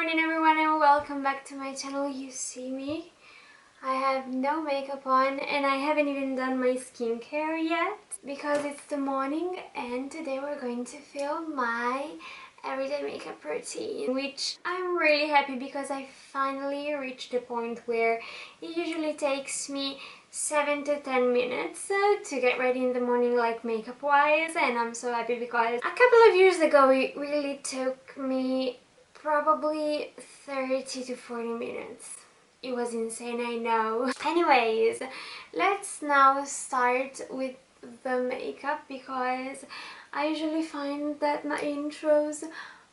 morning everyone and welcome back to my channel. You see me, I have no makeup on and I haven't even done my skincare yet because it's the morning, and today we're going to film my everyday makeup routine, which I'm really happy because I finally reached the point where it usually takes me 7 to 10 minutes to get ready in the morning, like makeup wise, and I'm so happy because a couple of years ago it really took me probably 30 to 40 minutes. It was insane, I know. Anyways, let's now start with the makeup because I usually find that my intros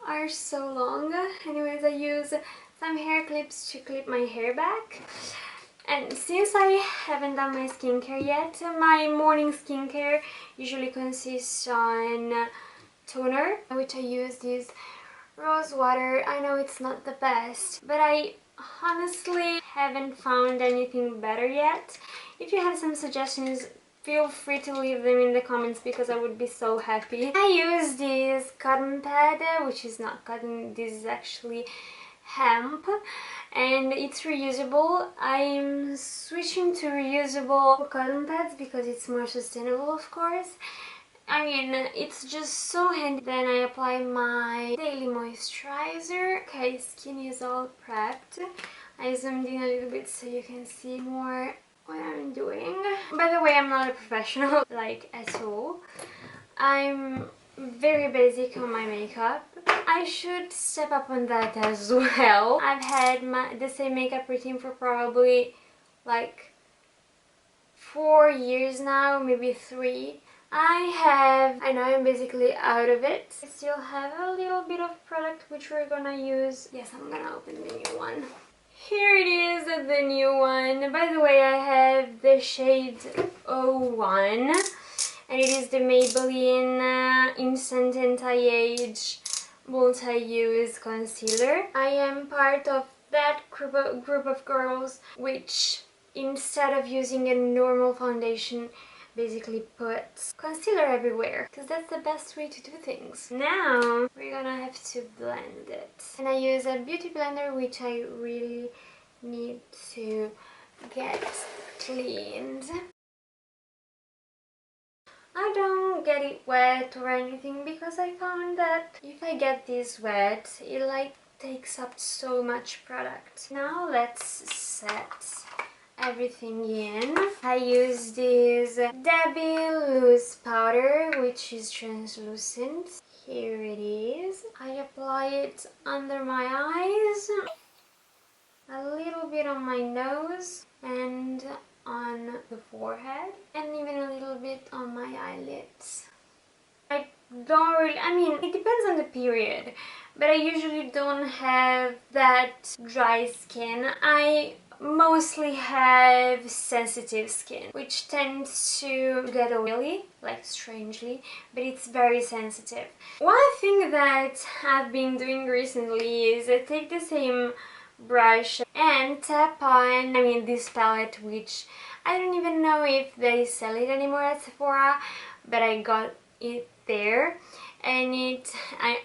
are so long. Anyways, I use some hair clips to clip my hair back. And since I haven't done my skincare yet, my morning skincare usually consists on toner, which I use this rose water. I know it's not the best, but I honestly haven't found anything better yet. If you have some suggestions, feel free to leave them in the comments because I would be so happy. I use this cotton pad, which is not cotton, this is actually hemp, and it's reusable. I'm switching to reusable cotton pads because it's more sustainable, of course. I mean, it's just so handy. Then I apply my daily moisturizer. Okay, skin is all prepped. I zoomed in a little bit so you can see more what I'm doing. By the way, I'm not a professional, like, at all. I'm very basic on my makeup. I should step up on that as well. I've had the same makeup routine for probably like 4 years now, maybe 3. I know I'm basically out of it. I still have a little bit of product which we're gonna use. Yes, I'm gonna open the new one. Here it is, the new one. By the way, I have the shade 01 and it is the Maybelline Instant Anti-Age Multi-Use Concealer. I am part of that group of girls which, instead of using a normal foundation, basically puts concealer everywhere because that's the best way to do things. Now we're gonna have to blend it, and I use a beauty blender which I really need to get cleaned. I don't get it wet or anything because I found that if I get this wet, it like takes up so much product. Now let's set everything in. I use this Debbie loose powder which is translucent. Here it is. I apply it under my eyes, a little bit on my nose and on the forehead, and even a little bit on my eyelids. I don't really, I mean, it depends on the period, but I usually don't have that dry skin. I mostly have sensitive skin, which tends to get oily, like strangely, but it's very sensitive. One thing that I've been doing recently is I take the same brush and tap on, this palette, which I don't even know if they sell it anymore at Sephora, but I got it there, and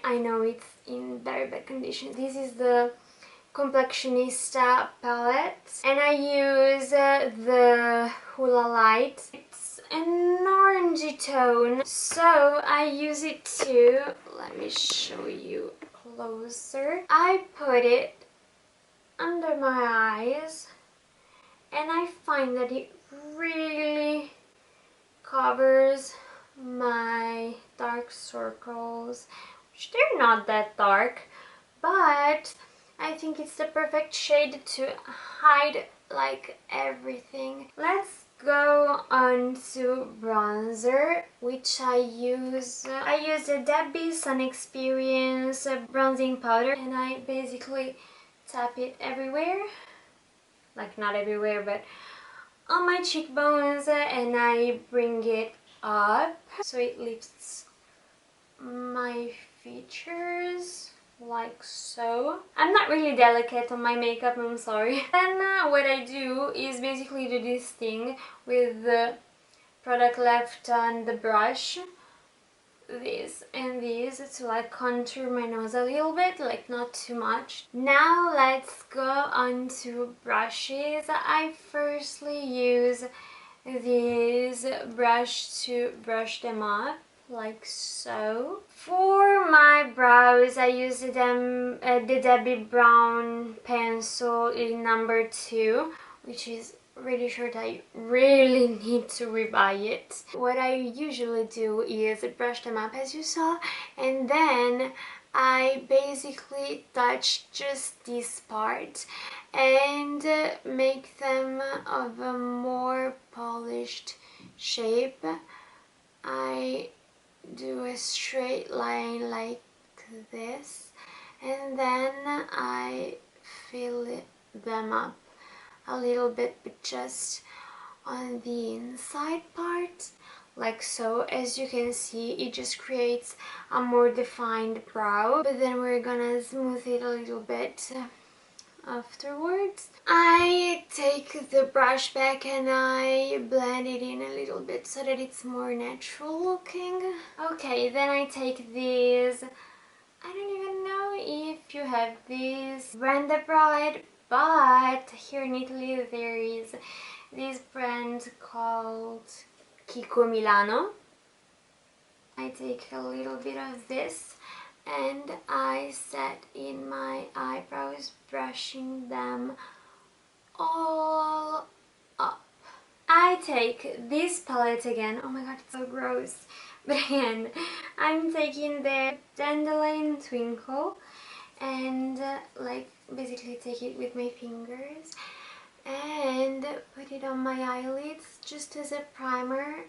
I know it's in very bad condition. This is the Complexionista Palette, and I use the Hula Light. It's an orangey tone, so I use it to, let me show you closer. I put it under my eyes and I find that it really covers my dark circles, which they're not that dark, but I think it's the perfect shade to hide like everything. Let's go on to bronzer, which I use the Debbie Sun Experience bronzing powder, and I basically tap it everywhere, like not everywhere but on my cheekbones, and I bring it up so it lifts my features like so. I'm not really delicate on my makeup, I'm sorry. Then what I do is basically do this thing with the product left on the brush, this and this to like contour my nose a little bit, like not too much. Now let's go on to brushes. I firstly use this brush to brush them up, like so. For my brows, I use the Debbie Brown pencil in number 2, which is really short. I really need to rebuy it. What I usually do is brush them up as you saw, and then I basically touch just this part and make them of a more polished shape. I do a straight line like this, and then I fill them up a little bit, but just on the inside part, like so. As you can see, it just creates a more defined brow, but then we're gonna smooth it a little bit afterwards. I take the brush back and I blend it in a little bit so that it's more natural looking. Okay, then I take this, I don't even know if you have this brand abroad, but here in Italy there is this brand called Kiko Milano. I take a little bit of this and I set in my eyebrows, brushing them all up. I take this palette again. Oh my god, it's so gross. But again, I'm taking the Dandelion Twinkle and like basically take it with my fingers and put it on my eyelids just as a primer.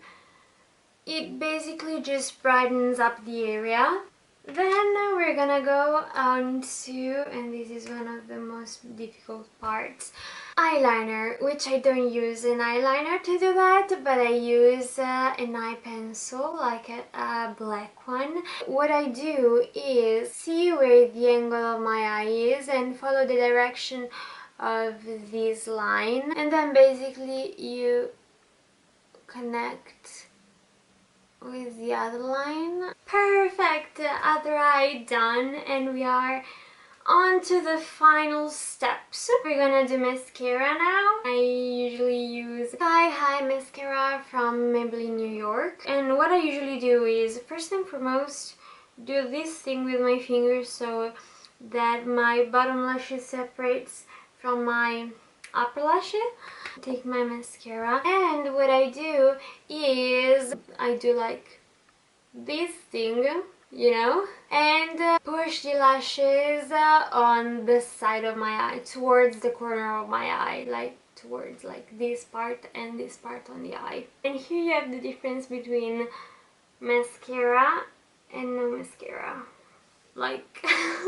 It basically just brightens up the area. Then we're gonna go on to, and this is one of the most difficult parts, eyeliner, which I don't use an eyeliner to do that, but I use an eye pencil, like a black one. What I do is see where the angle of my eye is and follow the direction of this line, and then basically you connect with the other line. Perfect! Other eye done, and we are on to the final steps. We're gonna do mascara now. I usually use Sky High mascara from Maybelline New York, and what I usually do is first and foremost do this thing with my fingers so that my bottom lashes separates from my upper lashes. Take my mascara, and what I do is I do like this thing, you know, and push the lashes on the side of my eye, towards the corner of my eye, like towards like this part and this part on the eye. And here you have the difference between mascara and no mascara. Like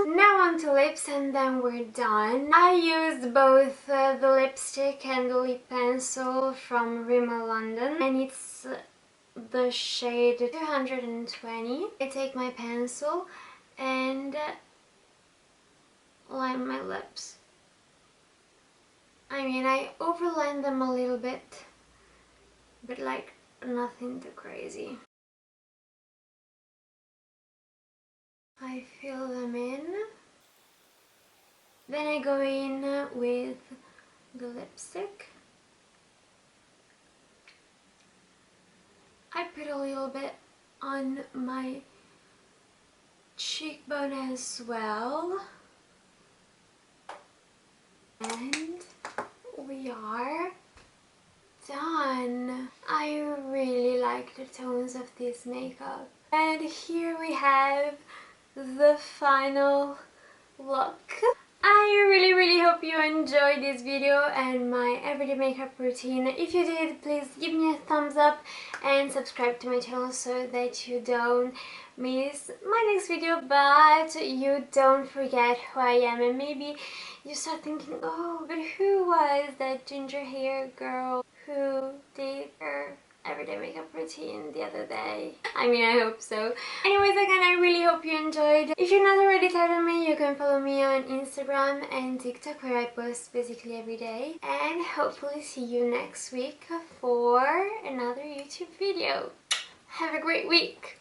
now on to lips, and then we're done. I used both the lipstick and the lip pencil from Rimmel London, and it's the shade 220. I take my pencil and line my lips. I mean, I overline them a little bit, but like nothing too crazy. I fill them in, then I go in with the lipstick. I put a little bit on my cheekbone as well, and we are done. I really like the tones of this makeup, and here we have the final look. I really hope you enjoyed this video and my everyday makeup routine. If you did, please give me a thumbs up and subscribe to my channel so that you don't miss my next video, but you don't forget who I am. And maybe you start thinking, oh, but who was that ginger hair girl who did her everyday makeup routine the other day? I mean, I hope so. Anyways, again, I really hope you enjoyed. If you're not already tired of me, you can follow me on Instagram and TikTok, where I post basically every day, and hopefully see you next week for another YouTube video. Have a great week!